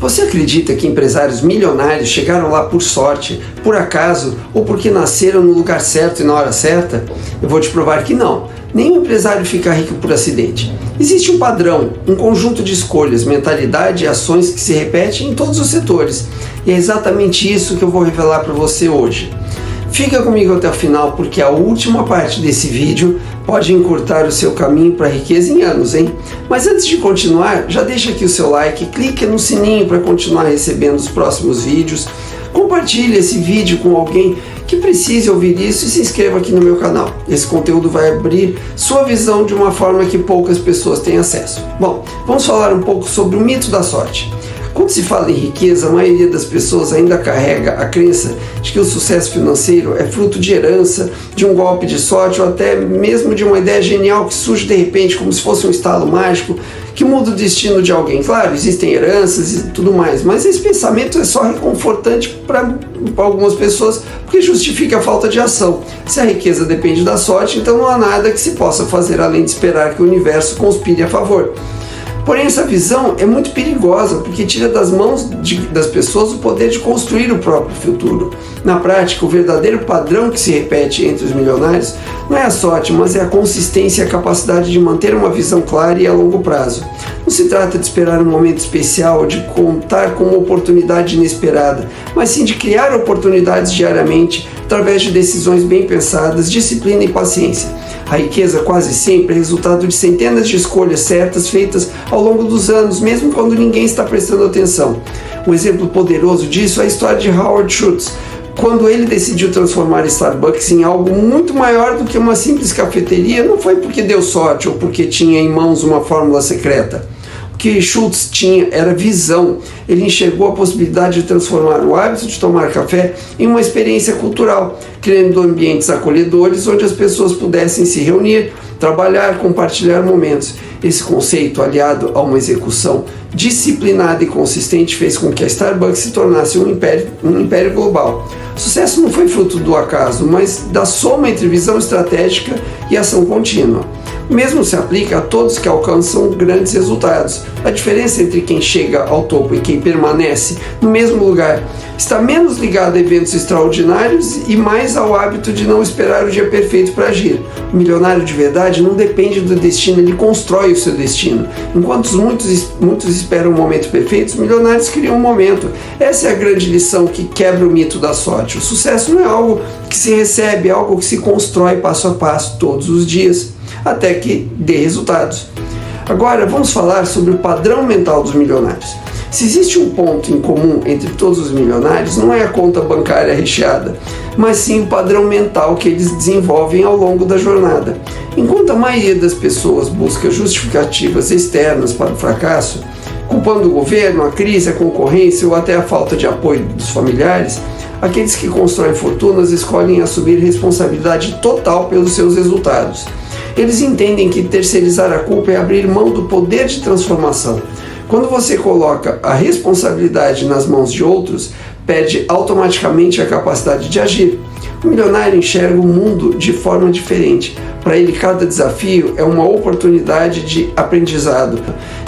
Você acredita que empresários milionários chegaram lá por sorte, por acaso ou porque nasceram no lugar certo e na hora certa? Eu vou te provar que não. Nenhum empresário fica rico por acidente. Existe um padrão, um conjunto de escolhas, mentalidade e ações que se repetem em todos os setores. E é exatamente isso que eu vou revelar para você hoje. Fica comigo até o final porque a última parte desse vídeo pode encurtar o seu caminho para a riqueza em anos, hein? Mas antes de continuar, já deixa aqui o seu like, clique no sininho para continuar recebendo os próximos vídeos, compartilhe esse vídeo com alguém que precise ouvir isso e se inscreva aqui no meu canal. Esse conteúdo vai abrir sua visão de uma forma que poucas pessoas têm acesso. Bom, vamos falar um pouco sobre o mito da sorte. Quando se fala em riqueza, a maioria das pessoas ainda carrega a crença de que o sucesso financeiro é fruto de herança, de um golpe de sorte ou até mesmo de uma ideia genial que surge de repente como se fosse um estalo mágico que muda o destino de alguém. Claro, existem heranças e tudo mais, mas esse pensamento é só reconfortante para algumas pessoas porque justifica a falta de ação. Se a riqueza depende da sorte, então não há nada que se possa fazer além de esperar que o universo conspire a favor. Porém, essa visão é muito perigosa porque tira das mãos das pessoas o poder de construir o próprio futuro. Na prática, o verdadeiro padrão que se repete entre os milionários não é a sorte, mas é a consistência e a capacidade de manter uma visão clara e a longo prazo. Não se trata de esperar um momento especial ou de contar com uma oportunidade inesperada, mas sim de criar oportunidades diariamente através de decisões bem pensadas, disciplina e paciência. A riqueza quase sempre é resultado de centenas de escolhas certas feitas ao longo dos anos, mesmo quando ninguém está prestando atenção. Um exemplo poderoso disso é a história de Howard Schultz, quando ele decidiu transformar Starbucks em algo muito maior do que uma simples cafeteria. Não foi porque deu sorte ou porque tinha em mãos uma fórmula secreta. O que Schultz tinha era visão. Ele enxergou a possibilidade de transformar o hábito de tomar café em uma experiência cultural, criando ambientes acolhedores onde as pessoas pudessem se reunir, trabalhar, compartilhar momentos. Esse conceito, aliado a uma execução disciplinada e consistente, fez com que a Starbucks se tornasse um império global. O sucesso não foi fruto do acaso, mas da soma entre visão estratégica e ação contínua. O mesmo se aplica a todos que alcançam grandes resultados. A diferença entre quem chega ao topo e quem permanece no mesmo lugar está menos ligada a eventos extraordinários e mais ao hábito de não esperar o dia perfeito para agir. O milionário de verdade não depende do destino, ele constrói o seu destino. Enquanto muitos esperam o momento perfeito, os milionários criam um momento. Essa é a grande lição que quebra o mito da sorte. O sucesso não é algo que se recebe, é algo que se constrói passo a passo, todos os dias, até que dê resultados. Agora vamos falar sobre o padrão mental dos milionários. Se existe um ponto em comum entre todos os milionários, não é a conta bancária recheada, mas sim o padrão mental que eles desenvolvem ao longo da jornada. Enquanto a maioria das pessoas busca justificativas externas para o fracasso, culpando o governo, a crise, a concorrência ou até a falta de apoio dos familiares, aqueles que constroem fortunas escolhem assumir responsabilidade total pelos seus resultados. Eles entendem que terceirizar a culpa é abrir mão do poder de transformação. Quando você coloca a responsabilidade nas mãos de outros, perde automaticamente a capacidade de agir. O milionário enxerga o mundo de forma diferente. Para ele, cada desafio é uma oportunidade de aprendizado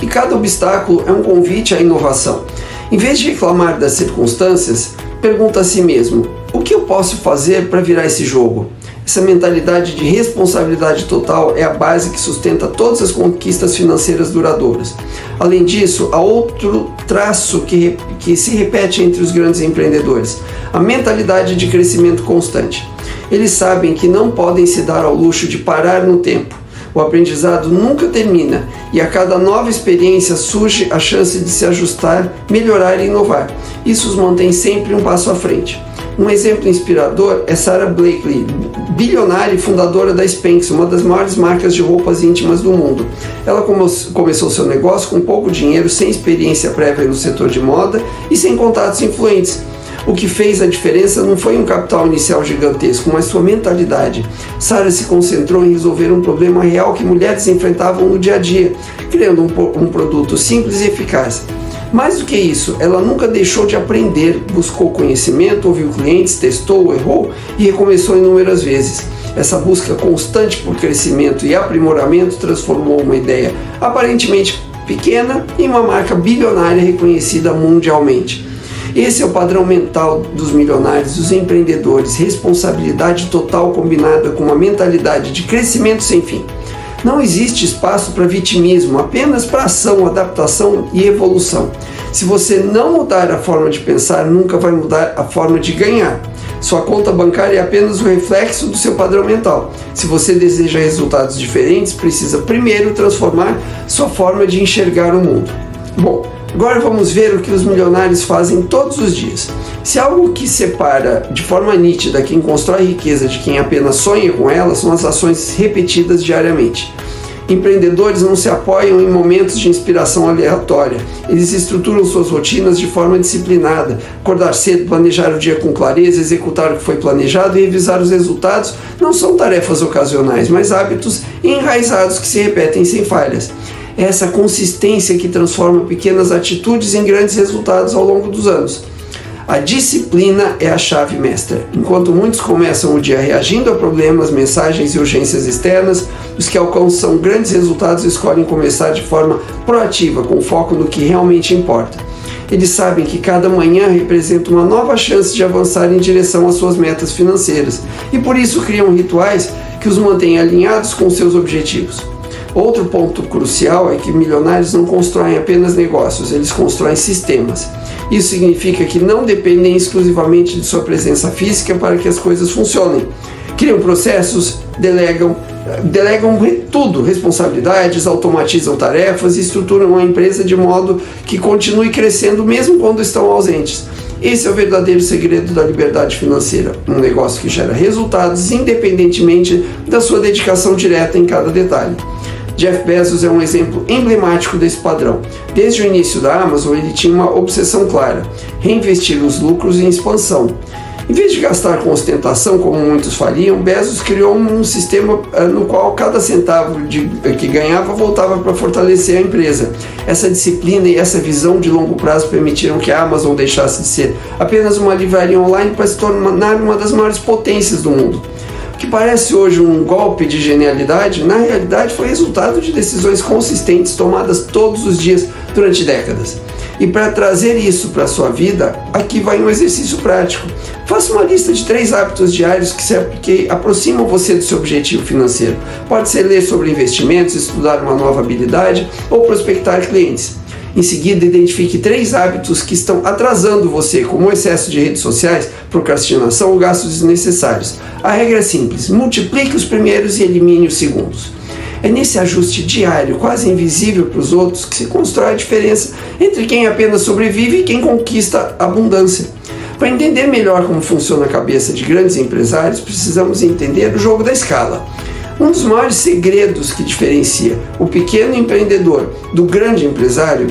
e cada obstáculo é um convite à inovação. Em vez de reclamar das circunstâncias, pergunta a si mesmo: o que eu posso fazer para virar esse jogo? Essa mentalidade de responsabilidade total é a base que sustenta todas as conquistas financeiras duradouras. Além disso, há outro traço que se repete entre os grandes empreendedores: a mentalidade de crescimento constante. Eles sabem que não podem se dar ao luxo de parar no tempo. O aprendizado nunca termina e a cada nova experiência surge a chance de se ajustar, melhorar e inovar. Isso os mantém sempre um passo à frente. Um exemplo inspirador é Sara Blakely, bilionária e fundadora da Spanx, uma das maiores marcas de roupas íntimas do mundo. Ela começou seu negócio com pouco dinheiro, sem experiência prévia no setor de moda e sem contatos influentes. O que fez a diferença não foi um capital inicial gigantesco, mas sua mentalidade. Sara se concentrou em resolver um problema real que mulheres enfrentavam no dia a dia, criando um produto simples e eficaz. Mais do que isso, ela nunca deixou de aprender, buscou conhecimento, ouviu clientes, testou, errou e recomeçou inúmeras vezes. Essa busca constante por crescimento e aprimoramento transformou uma ideia aparentemente pequena em uma marca bilionária reconhecida mundialmente. Esse é o padrão mental dos milionários, dos empreendedores, responsabilidade total combinada com uma mentalidade de crescimento sem fim. Não existe espaço para vitimismo, apenas para ação, adaptação e evolução. Se você não mudar a forma de pensar, nunca vai mudar a forma de ganhar. Sua conta bancária é apenas o reflexo do seu padrão mental. Se você deseja resultados diferentes, precisa primeiro transformar sua forma de enxergar o mundo. Bom, agora vamos ver o que os milionários fazem todos os dias. Se algo que separa de forma nítida quem constrói riqueza de quem apenas sonha com ela, são as ações repetidas diariamente. Empreendedores não se apoiam em momentos de inspiração aleatória. Eles estruturam suas rotinas de forma disciplinada. Acordar cedo, planejar o dia com clareza, executar o que foi planejado e revisar os resultados não são tarefas ocasionais, mas hábitos enraizados que se repetem sem falhas. É essa consistência que transforma pequenas atitudes em grandes resultados ao longo dos anos. A disciplina é a chave mestra. Enquanto muitos começam o dia reagindo a problemas, mensagens e urgências externas, os que alcançam grandes resultados escolhem começar de forma proativa, com foco no que realmente importa. Eles sabem que cada manhã representa uma nova chance de avançar em direção às suas metas financeiras e por isso criam rituais que os mantêm alinhados com seus objetivos. Outro ponto crucial é que milionários não constroem apenas negócios, eles constroem sistemas. Isso significa que não dependem exclusivamente de sua presença física para que as coisas funcionem. Criam processos, delegam tudo, responsabilidades, automatizam tarefas e estruturam a empresa de modo que continue crescendo mesmo quando estão ausentes. Esse é o verdadeiro segredo da liberdade financeira, um negócio que gera resultados independentemente da sua dedicação direta em cada detalhe. Jeff Bezos é um exemplo emblemático desse padrão. Desde o início da Amazon, ele tinha uma obsessão clara: reinvestir os lucros em expansão. Em vez de gastar com ostentação, como muitos fariam, Bezos criou um sistema no qual cada centavo que ganhava voltava para fortalecer a empresa. Essa disciplina e essa visão de longo prazo permitiram que a Amazon deixasse de ser apenas uma livraria online para se tornar uma das maiores potências do mundo. O que parece hoje um golpe de genialidade, na realidade foi resultado de decisões consistentes tomadas todos os dias durante décadas. E para trazer isso para a sua vida, aqui vai um exercício prático. Faça uma lista de 3 hábitos diários que aproximam você do seu objetivo financeiro. Pode ser ler sobre investimentos, estudar uma nova habilidade ou prospectar clientes. Em seguida, identifique 3 hábitos que estão atrasando você, como o excesso de redes sociais, procrastinação ou gastos desnecessários. A regra é simples: multiplique os primeiros e elimine os segundos. É nesse ajuste diário, quase invisível para os outros, que se constrói a diferença entre quem apenas sobrevive e quem conquista abundância. Para entender melhor como funciona a cabeça de grandes empresários, precisamos entender o jogo da escala. Um dos maiores segredos que diferencia o pequeno empreendedor do grande empresário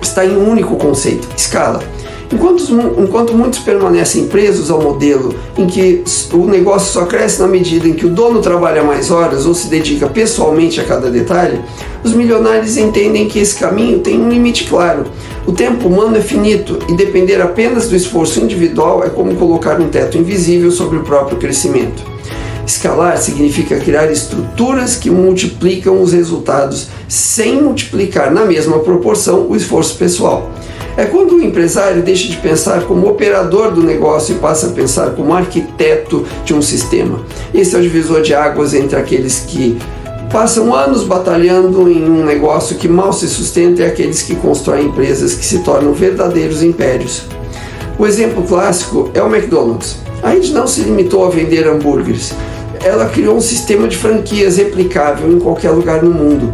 está em um único conceito: escala. Enquanto muitos permanecem presos ao modelo em que o negócio só cresce na medida em que o dono trabalha mais horas ou se dedica pessoalmente a cada detalhe, os milionários entendem que esse caminho tem um limite claro. O tempo humano é finito e depender apenas do esforço individual é como colocar um teto invisível sobre o próprio crescimento. Escalar significa criar estruturas que multiplicam os resultados sem multiplicar na mesma proporção o esforço pessoal. É quando o empresário deixa de pensar como operador do negócio e passa a pensar como arquiteto de um sistema. Esse é o divisor de águas entre aqueles que passam anos batalhando em um negócio que mal se sustenta e aqueles que constroem empresas que se tornam verdadeiros impérios. O exemplo clássico é o McDonald's. A rede não se limitou a vender hambúrgueres. Ela criou um sistema de franquias replicável em qualquer lugar no mundo.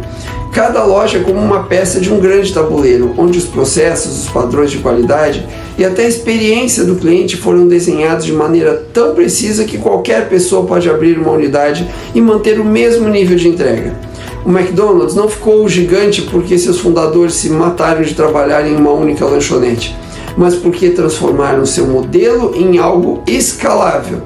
Cada loja é como uma peça de um grande tabuleiro, onde os processos, os padrões de qualidade e até a experiência do cliente foram desenhados de maneira tão precisa que qualquer pessoa pode abrir uma unidade e manter o mesmo nível de entrega. O McDonald's não ficou gigante porque seus fundadores se mataram de trabalhar em uma única lanchonete, mas porque transformaram seu modelo em algo escalável.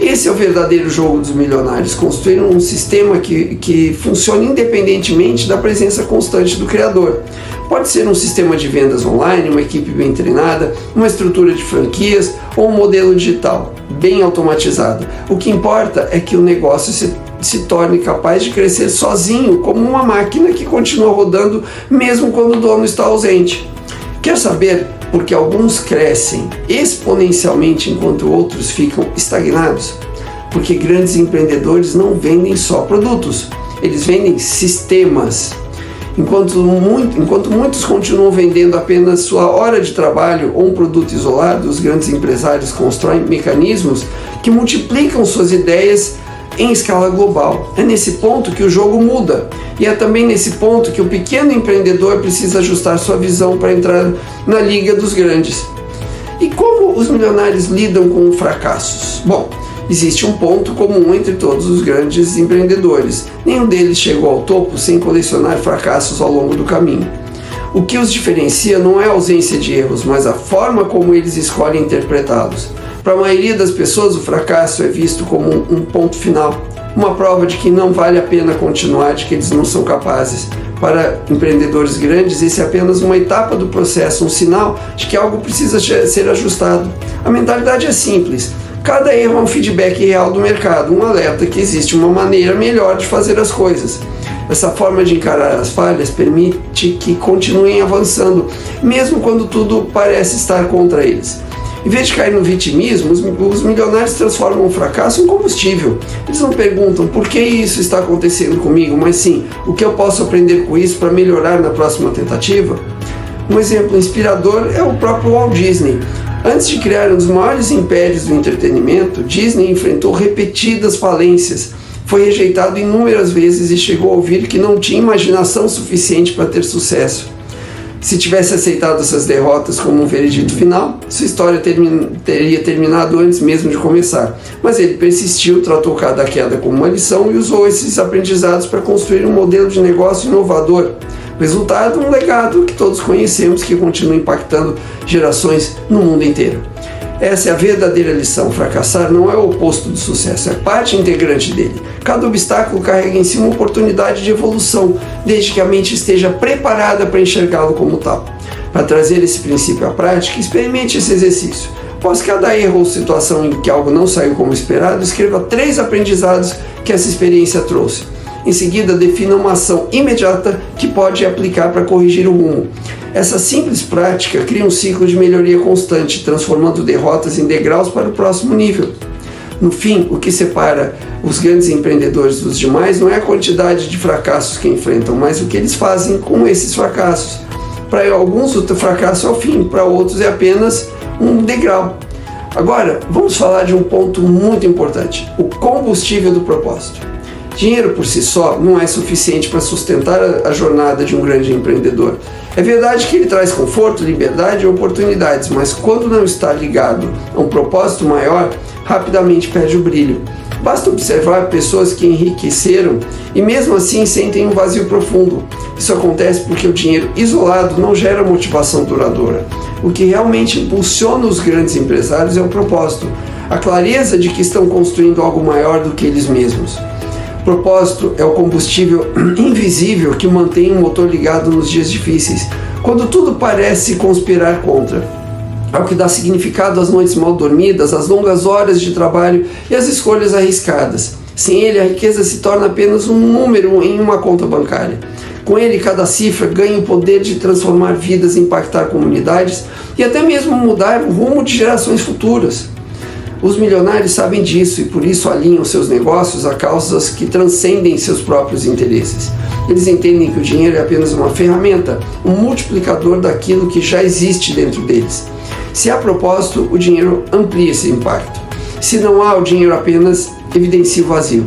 Esse é o verdadeiro jogo dos milionários: construir um sistema que funcione independentemente da presença constante do criador. Pode ser um sistema de vendas online, uma equipe bem treinada, uma estrutura de franquias ou um modelo digital bem automatizado. O que importa é que o negócio se se torne capaz de crescer sozinho, como uma máquina que continua rodando mesmo quando o dono está ausente. Quer saber por que alguns crescem exponencialmente enquanto outros ficam estagnados? Porque grandes empreendedores não vendem só produtos, eles vendem sistemas. Enquanto muitos continuam vendendo apenas sua hora de trabalho ou um produto isolado, os grandes empresários constroem mecanismos que multiplicam suas ideias em escala global. É nesse ponto que o jogo muda, e é também nesse ponto que o pequeno empreendedor precisa ajustar sua visão para entrar na liga dos grandes. E como os milionários lidam com fracassos? Bom, existe um ponto comum entre todos os grandes empreendedores. Nenhum deles chegou ao topo sem colecionar fracassos ao longo do caminho. O que os diferencia não é a ausência de erros, mas a forma como eles escolhem interpretá-los. Para a maioria das pessoas, o fracasso é visto como um ponto final, uma prova de que não vale a pena continuar, de que eles não são capazes. Para empreendedores grandes, esse é apenas uma etapa do processo, um sinal de que algo precisa ser ajustado. A mentalidade é simples. Cada erro é um feedback real do mercado, um alerta que existe uma maneira melhor de fazer as coisas. Essa forma de encarar as falhas permite que continuem avançando, mesmo quando tudo parece estar contra eles. Em vez de cair no vitimismo, os milionários transformam o fracasso em combustível. Eles não perguntam por que isso está acontecendo comigo, mas sim, o que eu posso aprender com isso para melhorar na próxima tentativa? Um exemplo inspirador é o próprio Walt Disney. Antes de criar um dos maiores impérios do entretenimento, Disney enfrentou repetidas falências, foi rejeitado inúmeras vezes e chegou a ouvir que não tinha imaginação suficiente para ter sucesso. Se tivesse aceitado essas derrotas como um veredito final, sua história teria terminado antes mesmo de começar. Mas ele persistiu, tratou cada queda como uma lição e usou esses aprendizados para construir um modelo de negócio inovador. Resultado, um legado que todos conhecemos, que continua impactando gerações no mundo inteiro. Essa é a verdadeira lição. Fracassar não é o oposto do sucesso, é parte integrante dele. Cada obstáculo carrega em si uma oportunidade de evolução, desde que a mente esteja preparada para enxergá-lo como tal. Para trazer esse princípio à prática, experimente esse exercício. Após cada erro ou situação em que algo não saiu como esperado, escreva 3 aprendizados que essa experiência trouxe. Em seguida, defina uma ação imediata que pode aplicar para corrigir o rumo. Essa simples prática cria um ciclo de melhoria constante, transformando derrotas em degraus para o próximo nível. No fim, o que separa os grandes empreendedores dos demais não é a quantidade de fracassos que enfrentam, mas o que eles fazem com esses fracassos. Para alguns, o fracasso é o fim, para outros é apenas um degrau. Agora, vamos falar de um ponto muito importante: o combustível do propósito. Dinheiro por si só não é suficiente para sustentar a jornada de um grande empreendedor. É verdade que ele traz conforto, liberdade e oportunidades, mas quando não está ligado a um propósito maior, rapidamente perde o brilho. Basta observar pessoas que enriqueceram e mesmo assim sentem um vazio profundo. Isso acontece porque o dinheiro isolado não gera motivação duradoura. O que realmente impulsiona os grandes empresários é o propósito, a clareza de que estão construindo algo maior do que eles mesmos. Propósito é o combustível invisível que mantém o motor ligado nos dias difíceis, quando tudo parece conspirar contra. É o que dá significado às noites mal dormidas, às longas horas de trabalho e às escolhas arriscadas. Sem ele, a riqueza se torna apenas um número em uma conta bancária. Com ele, cada cifra ganha o poder de transformar vidas, impactar comunidades e até mesmo mudar o rumo de gerações futuras. Os milionários sabem disso e por isso alinham seus negócios a causas que transcendem seus próprios interesses. Eles entendem que o dinheiro é apenas uma ferramenta, um multiplicador daquilo que já existe dentro deles. Se há propósito, o dinheiro amplia esse impacto. Se não há, o dinheiro apenas evidencia o vazio.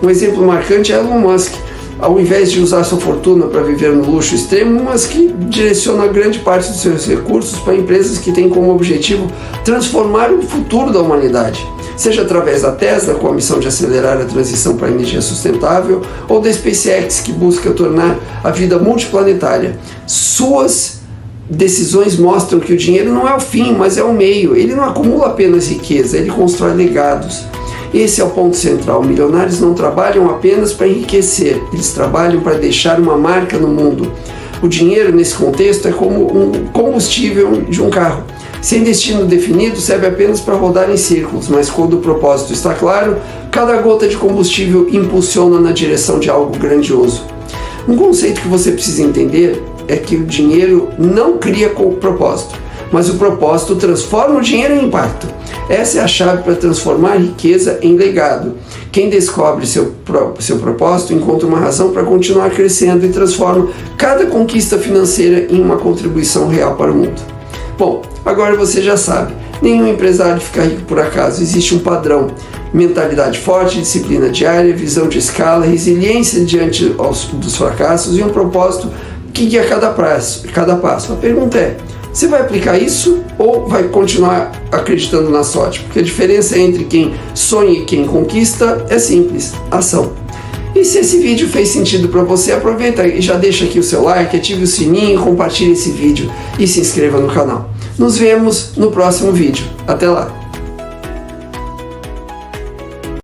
Um exemplo marcante é Elon Musk. Ao invés de usar sua fortuna para viver no luxo extremo, Musk direciona grande parte dos seus recursos para empresas que têm como objetivo transformar o futuro da humanidade, seja através da Tesla, com a missão de acelerar a transição para a energia sustentável, ou da SpaceX, que busca tornar a vida multiplanetária. Suas decisões mostram que o dinheiro não é o fim, mas é o meio. Ele não acumula apenas riqueza, ele constrói legados. Esse é o ponto central. Milionários não trabalham apenas para enriquecer, eles trabalham para deixar uma marca no mundo. O dinheiro, nesse contexto, é como um combustível de um carro. Sem destino definido, serve apenas para rodar em círculos, mas quando o propósito está claro, Cada gota de combustível impulsiona na direção de algo grandioso. Um conceito que você precisa entender é que o dinheiro não cria propósito, mas o propósito transforma o dinheiro em impacto. Essa é a chave para transformar a riqueza em legado. Quem descobre seu propósito encontra uma razão para continuar crescendo e transforma cada conquista financeira em uma contribuição real para o mundo. Bom, agora você já sabe, nenhum empresário fica rico por acaso, existe um padrão. Mentalidade forte, disciplina diária, visão de escala, resiliência diante dos fracassos e um propósito que guia cada passo. A pergunta é, você vai aplicar isso ou vai continuar acreditando na sorte? Porque a diferença entre quem sonha e quem conquista é simples, ação. E se esse vídeo fez sentido para você, aproveita e já deixa aqui o seu like, ative o sininho, compartilhe esse vídeo e se inscreva no canal. Nos vemos no próximo vídeo. Até lá!